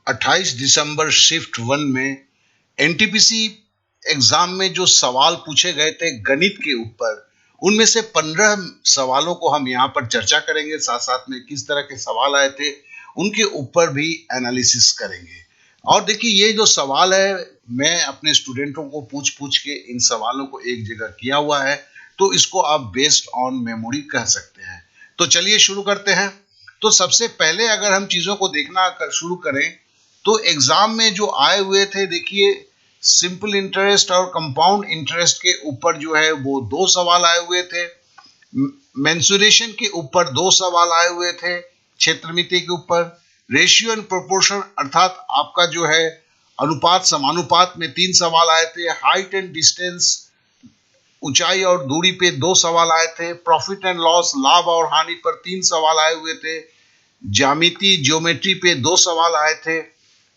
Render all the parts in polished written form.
28 दिसंबर shift 1 में NTPC exam में जो सवाल पूछे गए थे गणित के ऊपर, उनमें से 15 सवालों को हम यहाँ पर चर्चा करेंगे। साथ साथ में किस तरह के सवाल आए थे उनके ऊपर भी एनालिसिस करेंगे। और देखिए, ये जो सवाल है मैं अपने स्टूडेंटों को पूछ पूछ के इन सवालों को एक जगह किया हुआ है, तो इसको आप बेस्ड ऑन मेमोरी कह सकते हैं। तो चलिए शुरू करते हैं। तो सबसे पहले अगर हम चीजों को देखना शुरू करें तो एग्जाम में जो आए हुए थे, देखिए सिंपल इंटरेस्ट और कंपाउंड इंटरेस्ट के ऊपर जो है वो 2 सवाल आए हुए थे। मेंसुरेशन के ऊपर 2 सवाल आए हुए थे। क्षेत्रमिति के ऊपर रेशियो एंड प्रोपोर्शन अर्थात आपका जो है अनुपात समानुपात में 3 सवाल आए थे। हाइट एंड डिस्टेंस ऊंचाई और दूरी पे 2 सवाल आए थे। प्रॉफिट एंड लॉस लाभ और हानि पर 3 सवाल आए हुए थे। ज्यामिति ज्योमेट्री पे 2 सवाल आए थे।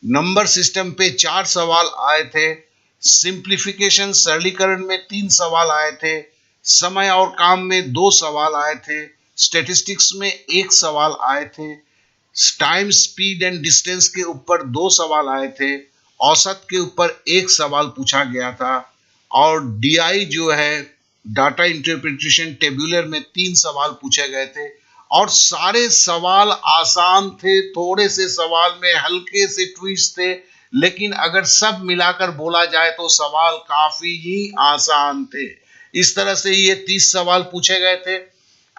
नंबर सिस्टम पे 4 सवाल आए थे। सिंप्लीफिकेशन सरलीकरण में 3 सवाल आए थे। समय और काम में 2 सवाल आए थे। स्टैटिस्टिक्स में 1 सवाल आए थे। टाइम स्पीड एंड डिस्टेंस के ऊपर 2 सवाल आए थे। औसत के ऊपर 1 सवाल पूछा गया था। और डीआई जो है डाटा इंटरप्रिटेशन टेबुलर में 3 सवाल पूछे गए थे। और सारे सवाल आसान थे, थोड़े से सवाल में हल्के से ट्विस्ट थे, लेकिन अगर सब मिलाकर बोला जाए तो सवाल काफी ही आसान थे। इस तरह से ये 30 सवाल पूछे गए थे।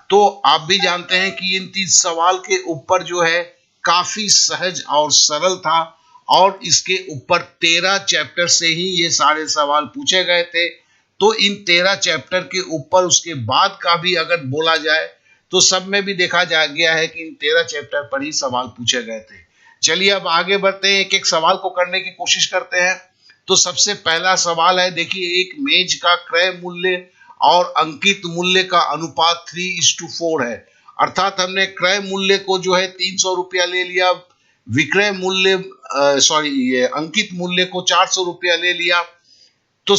तो आप भी जानते हैं कि इन 30 सवाल के ऊपर जो है काफी सहज और सरल था। और इसके ऊपर 13 चैप्टर से ही ये सारे सवाल पूछे गए थे। तो इन 13 चैप्टर के ऊपर उसके बाद का भी अगर बोला जाए तो सब में भी देखा जा गया है कि इन 13 चैप्टर पर ही सवाल पूछे गए थे। चलिए अब आगे बढ़ते हैं, एक एक सवाल को करने की कोशिश करते हैं। तो सबसे पहला सवाल है, देखिए एक मेज का क्रय मूल्य और अंकित मूल्य का अनुपात 3:4 है। अर्थात हमने क्रय मूल्य को जो है 300 रुपया ले लिया, विक्रय मूल्य ये अंकित मूल्य को 400 रुपया ले लिया। तो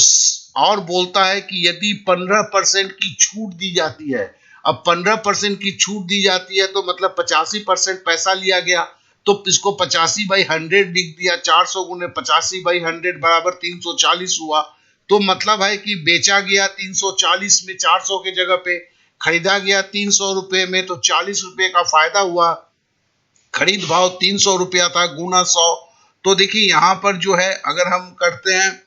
और बोलता है कि यदि 15% की छूट दी जाती है, अब 15% की छूट दी जाती है तो मतलब 85% पैसा लिया गया। तो इसको 85/100 लिख दिया। 400 गुने 85/100 बराबर 340 हुआ। तो मतलब है कि बेचा गया 340 में 400 के जगह पे, खरीदा गया 300 रुपए में, तो 40 रुपए का फायदा हुआ। खरीद भाव 300 रुपया था गुना 100। तो देखिए यहाँ पर जो है अगर हम करते हैं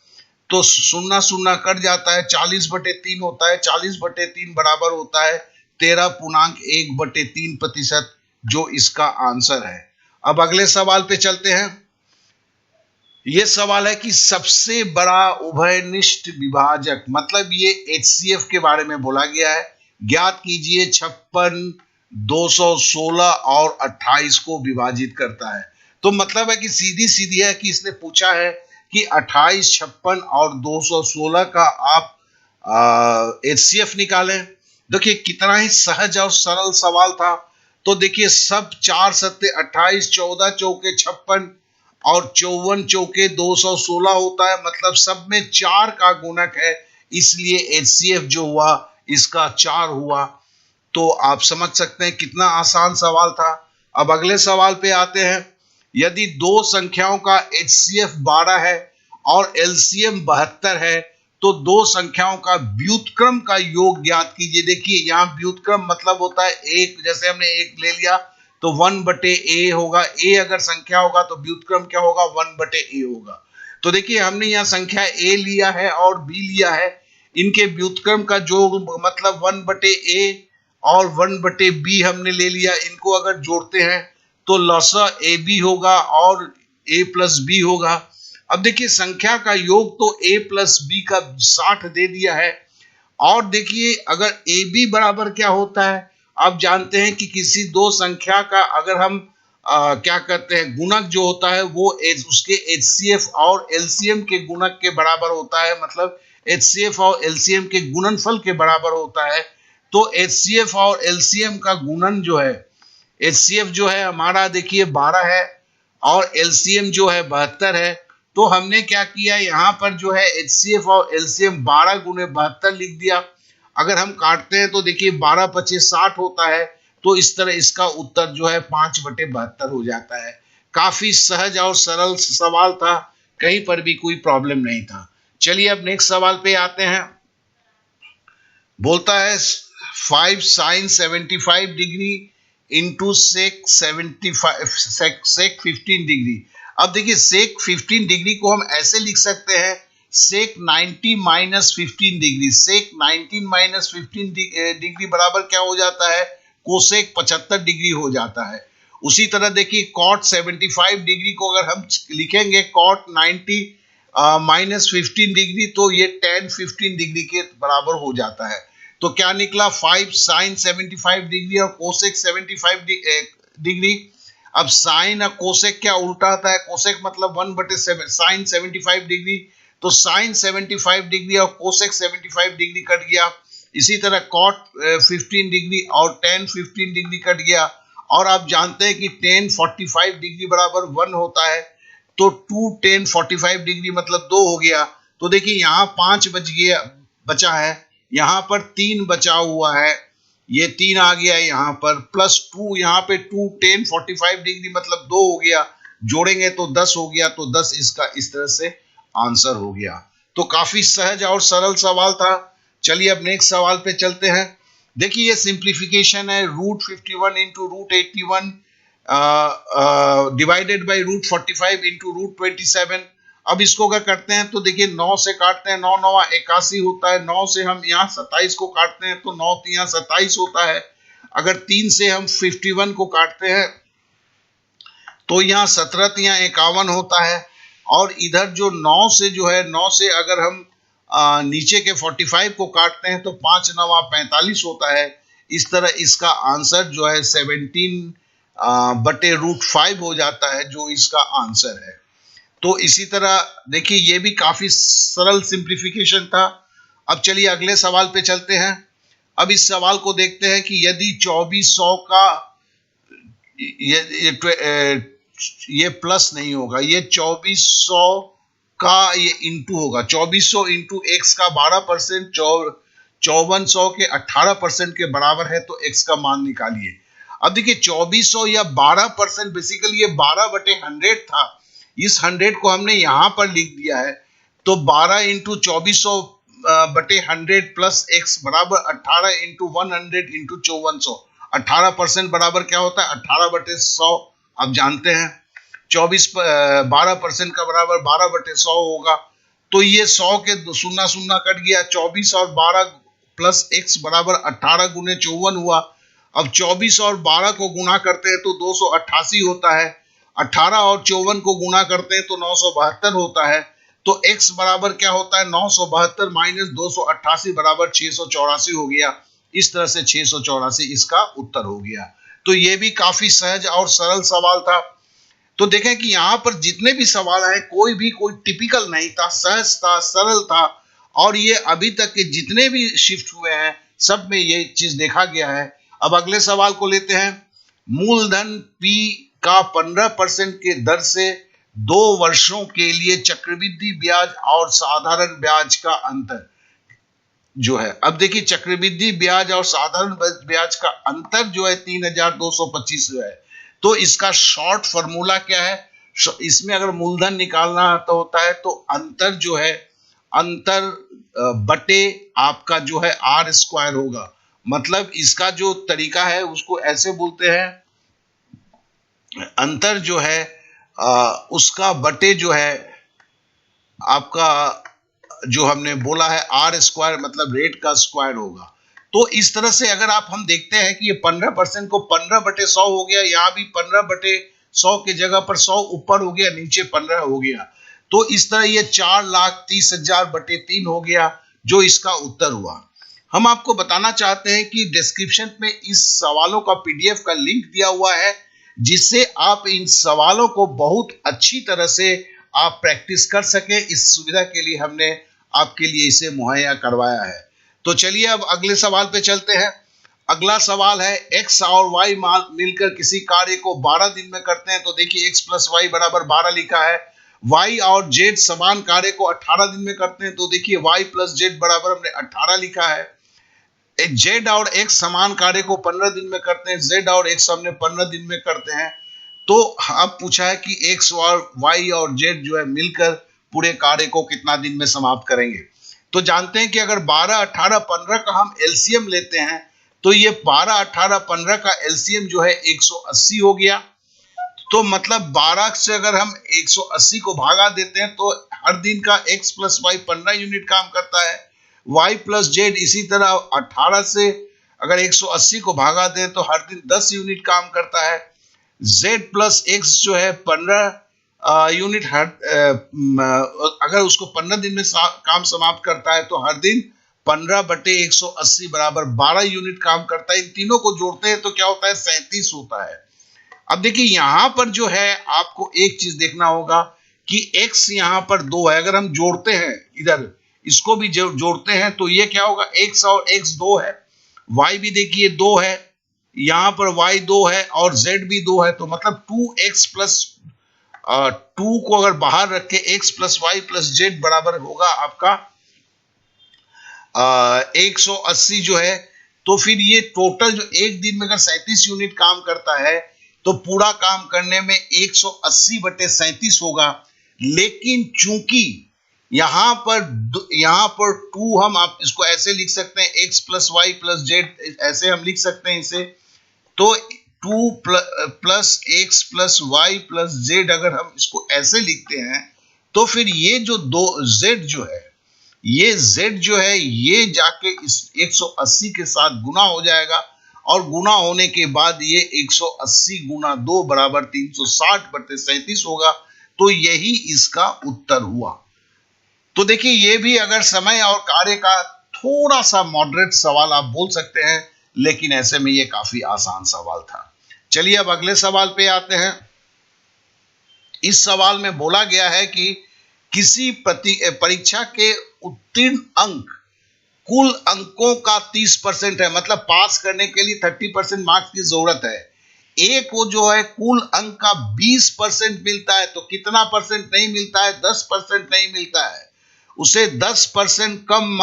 तो सुन्ना सुन्ना कट जाता है, 40/3 होता है। 40/3 बराबर होता है 13.1/3%, जो इसका आंसर है। अब अगले सवाल पे चलते हैं। यह सवाल है कि सबसे बड़ा उभयनिष्ठ विभाजक, मतलब ये एचसीएफ के बारे में बोला गया है। ज्ञात कीजिए 56, 216 और 28 को विभाजित करता है। तो मतलब है कि सीधी सीधी है कि इसने पूछा है कि 28, 56 और 216 का आप एचसीएफ निकालें। देखिए कितना ही सहज और सरल सवाल था। तो देखिए सब 4 सत्ते 28, 14 चौके 56 और 54 चौके 216 होता है। मतलब सब में 4 का गुणक है, इसलिए एचसीएफ जो हुआ इसका 4 हुआ। तो आप समझ सकते हैं कितना आसान सवाल था। अब अगले सवाल पे आते हैं। यदि दो संख्याओं का एचसीएफ 12 है और एलसीएम 72 है तो दो संख्याओं का व्युत्क्रम का योग ज्ञात कीजिए। देखिए यहाँ व्युत्क्रम मतलब होता है एक, जैसे हमने एक ले लिया तो 1/a होगा। a अगर संख्या होगा तो व्युत्क्रम क्या होगा, 1/a होगा। तो देखिए हमने यहाँ संख्या a लिया है और b लिया है, इनके व्युत्क्रम का जो मतलब 1/a और 1/b हमने ले लिया। इनको अगर जोड़ते हैं तो लसा ab होगा और a + b होगा। अब देखिए संख्या का योग तो a + b का 60 दे दिया है। और देखिए अगर ab बराबर क्या होता है, आप जानते हैं कि किसी दो संख्या का अगर हम क्या कहते हैं गुणक जो होता है वो उसके एचसीएफ और एलसीएम के गुणक के बराबर होता है। मतलब एचसीएफ और एलसीएम के गुणनफल के बराबर होता है। तो एचसीएफ और एलसीएम का गुणन जो है, एचसीएफ जो है हमारा देखिए 12 है और एलसीएम जो है 72 है। तो हमने क्या किया, यहाँ पर जो है एचसीएफ और एलसीएम 12 गुने 72 लिख दिया। अगर हम काटते हैं तो देखिए 12 × 25 = 60 होता है। तो इस तरह इसका उत्तर जो है 5/72 हो जाता है। काफी सहज और सरल सवाल था, कहीं पर भी कोई प्रॉब्लम नहीं था। चलिए अब नेक्स्ट सवाल पे आते हैं। बोलता है 5 sin 75 डिग्री इंटू सेक 75 सेक 15 डिग्री। अब देखिए सेक 15 डिग्री को हम ऐसे लिख सकते हैं, सेक 90 माइनस 15 डिग्री। सेक 19 माइनस 15 डिग्री बराबर क्या हो जाता है, कोसेक 75 डिग्री हो जाता है। उसी तरह देखिए कॉट 75 डिग्री को अगर हम लिखेंगे कॉट 90 माइनस 15 डिग्री, तो ये tan 15 डिग्री के बराबर हो जाता है। तो क्या निकला, 5 साइन 75 डिग्री और कोसेक 75 डिग्री। अब साइन और कोसेक क्या उल्टा आता है, कोसेक मतलब 1/7 साइन 75 डिग्री, तो साइन 75 डिग्री और कोसेक 75 डिग्री कट गया। इसी तरह कॉट 15 डिग्री और tan 15 डिग्री कट गया। और आप जानते हैं कि tan 45 डिग्री बराबर 1 होता है, तो 2 tan 45 डिग्री मतलब 2 हो गया। तो देखिए यहाँ 5 बचा है, यहाँ पर 3 बचा हुआ है, ये 3 आ गया यहाँ पर, प्लस 2 यहाँ पे 2 tan 45 डिग्री मतलब 2 हो गया, जोड़ेंगे तो 10 हो गया, तो 10 इसका इस तरह से आंसर हो गया। तो काफी सहज और सरल सवाल था। चलिए अब नेक्स्ट सवाल पे चलते हैं। देखिए ये सिंप्लीफिकेशन है, √51 इंटू √81 डिवाइडेड बाई √45 इंटू √27। अब इसको अगर करते हैं तो देखिए 9 से काटते हैं, 9 9 81 होता है। 9 से हम यहाँ 27 को काटते हैं तो 9 3 27 होता है। अगर 3 से हम 51 को काटते हैं तो यहाँ 17 3 51 होता है। और इधर जो 9 से जो है 9 से अगर हम नीचे के 45 को काटते हैं तो 5 9 45 होता है। इस तरह इसका आंसर जो है 17/√5 हो जाता है, जो इसका आंसर है। तो इसी तरह देखिए ये भी काफी सरल सिंप्लीफिकेशन था। अब चलिए अगले सवाल पे चलते हैं। अब इस सवाल को देखते हैं कि यदि 2400 का ये प्लस नहीं होगा, ये 2400 का ये इंटू होगा। 2400 इंटू एक्स का 12%, 5400 के 18% के बराबर है, तो एक्स का मान निकालिए। अब देखिए 2400 या 12%, बेसिकली ये 12/100 था। इस 100 को हमने यहां पर लिख दिया है, तो 12 इंटू 2400/100 प्लस एक्स बराबर 18 इंटू 100 इंटू 5400। 18% बराबर क्या होता है, 18/100। आप जानते हैं 12% का बराबर 12/100 होगा। तो ये 100 के 0 0 कट गया, 24 और 12 प्लस एक्स बराबर 18 गुने 54 हुआ। अब 24 और 12 को गुना करते हैं तो 288 होता है। 18 और 54 को गुना करते हैं तो 972 होता है। तो x बराबर क्या होता है, 972 माइनस 288 बराबर 684 हो गया। इस तरह से 684 इसका उत्तर हो गया। तो ये भी काफी सहज और सरल सवाल था। तो देखें कि यहाँ पर जितने भी सवाल हैं कोई टिपिकल नहीं था, सहज था, सरल था। और ये अभी तक के जितने भी शिफ्ट हुए हैं सब में ये चीज देखा गया है। अब अगले सवाल को लेते हैं। मूलधन P का 15% के दर से 2 वर्षों के लिए चक्रवृद्धि ब्याज और साधारण ब्याज का अंतर जो है। अब देखिए चक्रवृद्धि ब्याज और साधारण ब्याज का अंतर जो है 3225 है। तो इसका शॉर्ट फॉर्मूला क्या है, इसमें अगर मूलधन निकालना तो होता है तो अंतर जो है, अंतर बटे आपका जो है r² होगा। मतलब इसका जो तरीका है उसको ऐसे बोलते हैं, अंतर जो है उसका बटे जो है आपका जो हमने बोला है r² मतलब रेट का स्क्वायर होगा। तो इस तरह से अगर आप हम देखते हैं कि ये 15% को 15/100 हो गया, यहाँ भी 15/100 के जगह पर 100 ऊपर हो गया, नीचे 15 हो गया। तो इस तरह ये 4,30,000/3 हो गया, जो इसका उत्तर हुआ। हम आपको बताना चाहते हैं कि डिस्क्रिप्शन में इस सवालों का PDF का लिंक दिया हुआ है, जिससे आप इन सवालों को बहुत अच्छी तरह से आप प्रैक्टिस कर सके। इस सुविधा के लिए हमने आपके लिए इसे मुहैया करवाया है। तो चलिए अब अगले सवाल पे चलते हैं। अगला सवाल है, x और y मिलकर किसी कार्य को 12 दिन में करते हैं। तो देखिए x + y बराबर 12 लिखा है। y और z समान कार्य को 18 दिन में करते हैं। तो देखिए y + z बराबर हमने 18 लिखा है। z और x समान कार्य को 15 दिन में करते हैं। z और x हमने 15 दिन में करते हैं। तो अब पूछा है कि एक्स और वाई और जेड जो है मिलकर पूरे कार्य को कितना दिन में समाप्त करेंगे। तो जानते हैं कि अगर 12, 18, 15 का हम एलसीएम लेते हैं तो ये 12, 18, 15 का एलसीएम जो है 180 हो गया। तो मतलब 12 से अगर हम 180 को भागा देते हैं तो हर दिन का x प्लस वाई 15 यूनिट काम करता है, y प्लस जेड इसी तरह 18 से अगर 180 को भागा दें तो हर दिन 10 यूनिट काम करता है, z प्लस एक्स जो है 15 यूनिट अगर उसको 15 दिन में काम समाप्त करता है तो हर दिन 15/180 बराबर 12 यूनिट काम करता है। इन तीनों को जोड़ते हैं तो क्या होता है, 37 होता है। अब देखिए यहां पर जो है आपको एक चीज देखना होगा कि x यहां पर 2 है, अगर हम जोड़ते हैं इधर इसको भी जोड़ते हैं तो ये क्या होगा, x और x 2 है, y भी देखिए 2 है, यहां पर y 2 है और z भी 2 है, तो मतलब 2x प्लस 2 को अगर बाहर रखे x plus y plus z बराबर होगा आपका 180 जो है। तो फिर ये टोटल जो एक दिन में अगर 37 यूनिट काम करता है तो पूरा काम करने में 180/37 होगा। लेकिन चूंकि यहां पर 2 हम आप इसको ऐसे लिख सकते हैं, x plus y plus z ऐसे हम लिख सकते हैं इसे, तो 2 plus x plus y plus z अगर हम इसको ऐसे लिखते हैं तो फिर ये जो दो जेड जो है, ये z जो है ये जाके इस 180 के साथ गुना हो जाएगा और गुना होने के बाद ये 180 गुना 2 बराबर 360/37 होगा। तो यही इसका उत्तर हुआ। तो देखिए ये भी अगर समय और कार्य का थोड़ा सा मॉडरेट सवाल आप बोल सकते हैं, लेकिन ऐसे में ये काफी आसान सवाल था। चलिए अब अगले सवाल पे आते हैं। इस सवाल में बोला गया है कि किसी परीक्षा के उत्तीर्ण अंक कुल अंकों का 30% है, मतलब पास करने के लिए 30% मार्क्स की जरूरत है। एक वो जो है कुल अंक का 20% मिलता है, तो कितना परसेंट नहीं मिलता है, 10% नहीं मिलता है, उसे 10% कम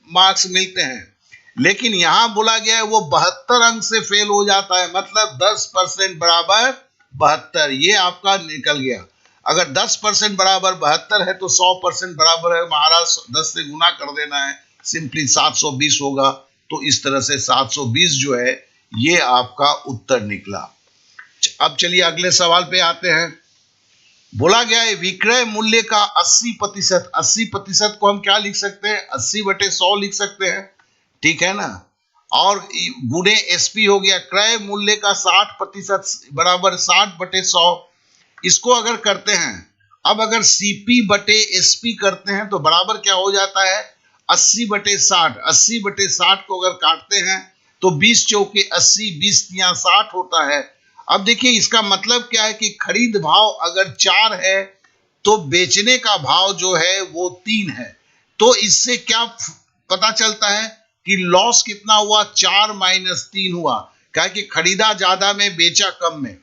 मार्क्स मिलते हैं। लेकिन यहां बोला गया है वो 72 अंक से फेल हो जाता है, मतलब 10% बराबर 72, ये आपका निकल गया। अगर 10% बराबर 72 है तो 100% बराबर है महाराज 10 से गुना कर देना है, सिंपली 720 होगा। तो इस तरह से 720 जो है ये आपका उत्तर निकला। अब चलिए अगले सवाल पे आते हैं। बोला गया है विक्रय मूल्य का 80%, 80% को हम क्या लिख सकते हैं, 80/100 लिख सकते हैं, ठीक है ना, और गुणे एसपी हो गया, क्रय मूल्य का 60% बराबर 60/100। इसको अगर करते हैं, अब अगर CP/SP करते हैं तो बराबर क्या हो जाता है, 80/60। 80/60 को अगर काटते हैं तो 20 चौके 80, 20 तिया 60 होता है। अब देखिए इसका मतलब क्या है कि खरीद भाव अगर 4 है तो बेचने का भाव जो है वो 3 है। तो इससे क्या पता चलता है कि लॉस कितना हुआ, 4 - 3 हुआ, क्या कि खरीदा ज्यादा में बेचा कम में,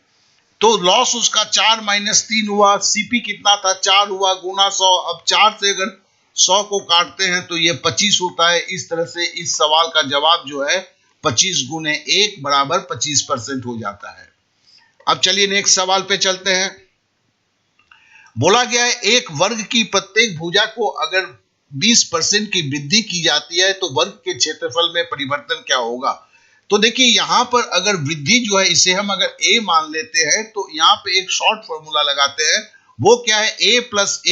तो लॉस उसका 4 - 3 हुआ। सीपी कितना था, 4 हुआ, गुना 100। अब 4 से अगर 100 को काटते हैं तो ये 25 होता है। इस तरह से इस सवाल का जवाब जो है 25 गुने 1 बराबर 25% हो जाता है। अब चलिए नेक्स्ट सवाल पे चलते हैं। बोला गया है एक वर्ग की प्रत्येक भुजा को अगर 20% की वृद्धि की जाती है तो वर्ग के क्षेत्रफल में परिवर्तन क्या होगा। तो देखिए यहां पर अगर वृद्धि जो है इसे हम अगर a मान लेते हैं तो यहां पे एक शॉर्ट फॉर्मूला लगाते हैं, वो क्या है, a plus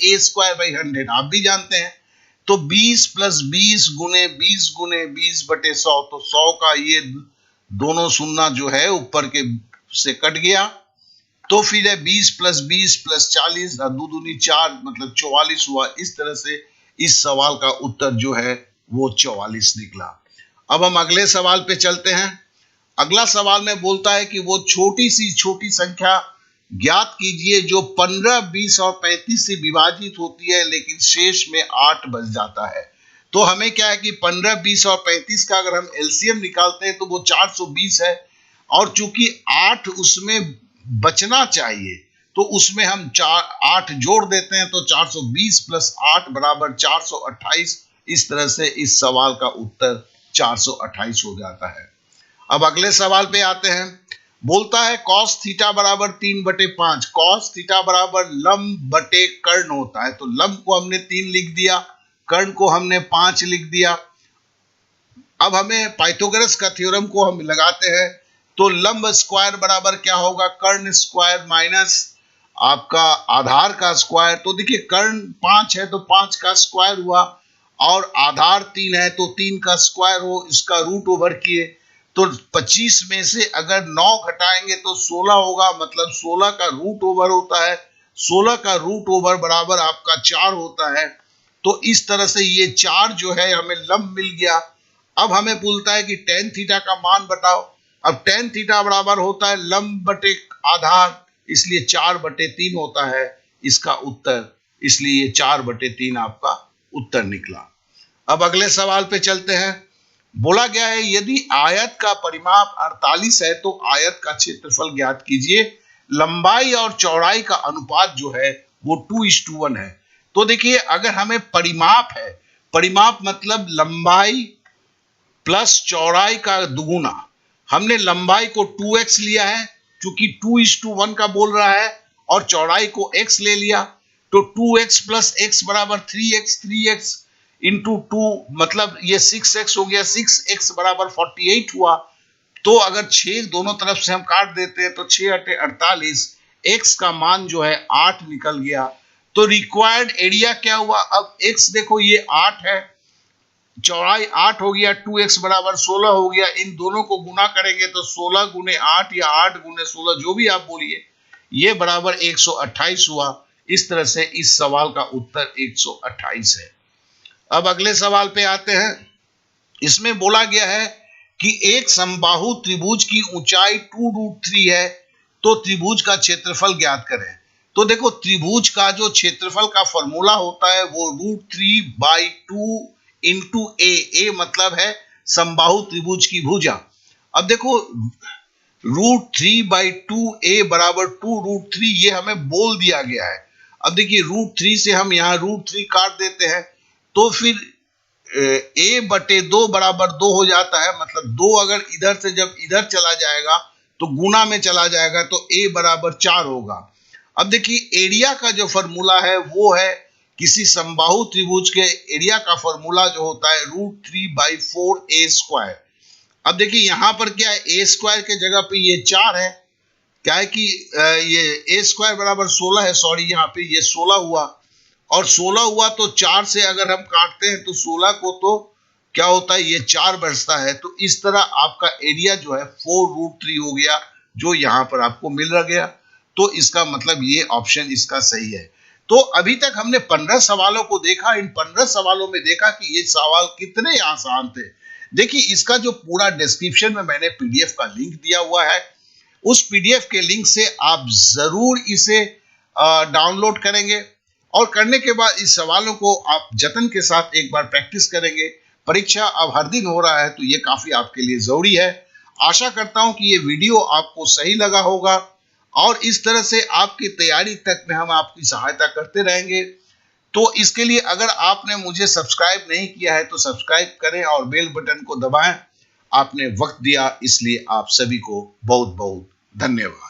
a square by 100, आप भी जानते हैं। तो 20 + 20 गुने 20 गुने 20/100, तो 100 का ये दोनों सुन्ना जो है ऊपर के से कट गया, तो फिर है 20 + 20 + 40, 2 दूनी 4 मतलब 44 हुआ। इस तरह से इस सवाल का उत्तर जो है वो 44 निकला। अब हम अगले सवाल पे चलते हैं। अगला सवाल में बोलता है कि वो छोटी सी छोटी संख्या ज्ञात कीजिए जो 15, 20 और 35 से विभाजित होती है लेकिन शेष में 8 बच जाता है। तो हमें क्या है कि 15, 20 और 35 का अगर हम एलसीएम निकालते हैं तो वो 420 है, और चूंकि 8 उसमें बचना चाहिए तो उसमें हम 8 जोड़ देते हैं, तो 420 + 8 बराबर 428। इस तरह से इस सवाल का उत्तर 428 हो जाता है। अब अगले सवाल पे आते हैं। बोलता है कॉस थीटा बराबर 3/5, कॉस थीटा बराबर लंब बटे कर्ण होता है। तो लंब को हमने 3 लिख दिया, कर्ण को हमने 5 लिख दिया। अब हमें पाइथागोरस का थ्योरम को हम लगाते हैं, तो लंब स्क्वायर बराबर क्या होगा, कर्ण स्क्वायर माइनस आपका आधार का स्क्वायर। तो देखिए कर्ण 5 है तो 5 का स्क्वायर हुआ, और आधार 3 है तो 3 का स्क्वायर हो, इसका रूट ओवर किए। तो 25 में से अगर 9 घटाएंगे तो 16 होगा, मतलब 16 का रूट ओवर होता है। 16 का रूट ओवर बराबर आपका 4 होता है। तो इस तरह से ये 4 जो है हमें लंब मिल गया। अब हमें बोलता है कि tan थीटा का मान बताओ। अब tan थीटा बराबर होता है लंब बटे आधार, इसलिए 4/3 होता है इसका उत्तर, इसलिए ये 4/3 आपका उत्तर निकला। अब अगले सवाल पे चलते हैं। बोला गया है यदि आयत का परिमाप 48 है तो आयत का क्षेत्रफल ज्ञात कीजिए। लंबाई और चौड़ाई का अनुपात जो है वो 2:1 है। तो देखिए अगर हमें परिमाप है, परिमाप मतलब लंबाई प्लस चौड़ाई का दुगुना, हमने लंबाई को 2x लिया है क्योंकि 2:1 का बोल रहा है, और चौड़ाई को x ले लिया, तो 2x प्लस x बराबर 3x, 3x इंटू 2 मतलब ये 6x हो गया, 6x बराबर 48 हुआ। तो अगर 6 दोनों तरफ से हम काट देते हैं तो 6×8 = 48, x का मान जो है 8 निकल गया। तो रिक्वायर्ड एरिया क्या हुआ, अब x देखो ये 8 है, चौड़ाई 8 हो गया, 2x बराबर 16 हो गया। इन दोनों को गुना करेंगे तो 16 गुने 8 या 8 गुने 16 जो भी आप बोलिए, ये बराबर 128 हुआ। इस तरह से इस सवाल का उत्तर 128 है। अब अगले सवाल पे आते हैं। इसमें बोला गया है कि एक समबाहु त्रिभुज की ऊंचाई 2√3 है, तो त्रिभुज का क्षेत्रफल ज्ञात करें। तो देखो त्रिभुज का जो क्षेत्रफल का फॉर्मूला होता है वो √3/2 इंटू ए मतलब है समबाहु त्रिभुज की भुजा। अब देखो √3/2 बराबर 2√3 ये हमें बोल दिया गया है। अब देखिए √3 से हम यहाँ √3 काट देते हैं, तो फिर a/2 बराबर 2 हो जाता है, मतलब 2 अगर इधर से जब इधर चला जाएगा तो गुना में चला जाएगा, तो a बराबर 4 होगा। अब देखिए एरिया का जो फॉर्मूला है वो है, किसी समबाहु त्रिभुज के एरिया का फॉर्मूला जो होता है √3/4a²। अब देखिए यहां पर क्या है, a² के जगह पे ये 4 है, क्या है कि ये a² बराबर 16 है, सॉरी यहाँ पे ये 16 हुआ, और 16 हुआ तो 4 से अगर हम काटते हैं तो 16 को तो क्या होता है, ये 4 बचता है। तो इस तरह आपका एरिया जो है 4√3 हो गया, जो यहाँ पर आपको मिल गया। तो इसका मतलब ये ऑप्शन इसका सही है। तो अभी तक हमने 15 सवालों को देखा। इन 15 सवालों में देखा कि ये सवाल कितने आसान थे। देखिए इसका जो पूरा डिस्क्रिप्शन में मैंने पीडीएफ का लिंक दिया हुआ है, उस पीडीएफ के लिंक से आप जरूर इसे डाउनलोड करेंगे, और करने के बाद इस सवालों को आप जतन के साथ एक बार प्रैक्टिस करेंगे। परीक्षा अब हर दिन हो रहा है तो ये काफी आपके लिए जरूरी है। आशा करता हूं कि ये वीडियो आपको सही लगा होगा, और इस तरह से आपकी तैयारी तक में हम आपकी सहायता करते रहेंगे। तो इसके लिए अगर आपने मुझे सब्सक्राइब नहीं किया है तो सब्सक्राइब करें और बेल बटन को दबाएं। आपने वक्त दिया इसलिए आप सभी को बहुत बहुत धन्यवाद।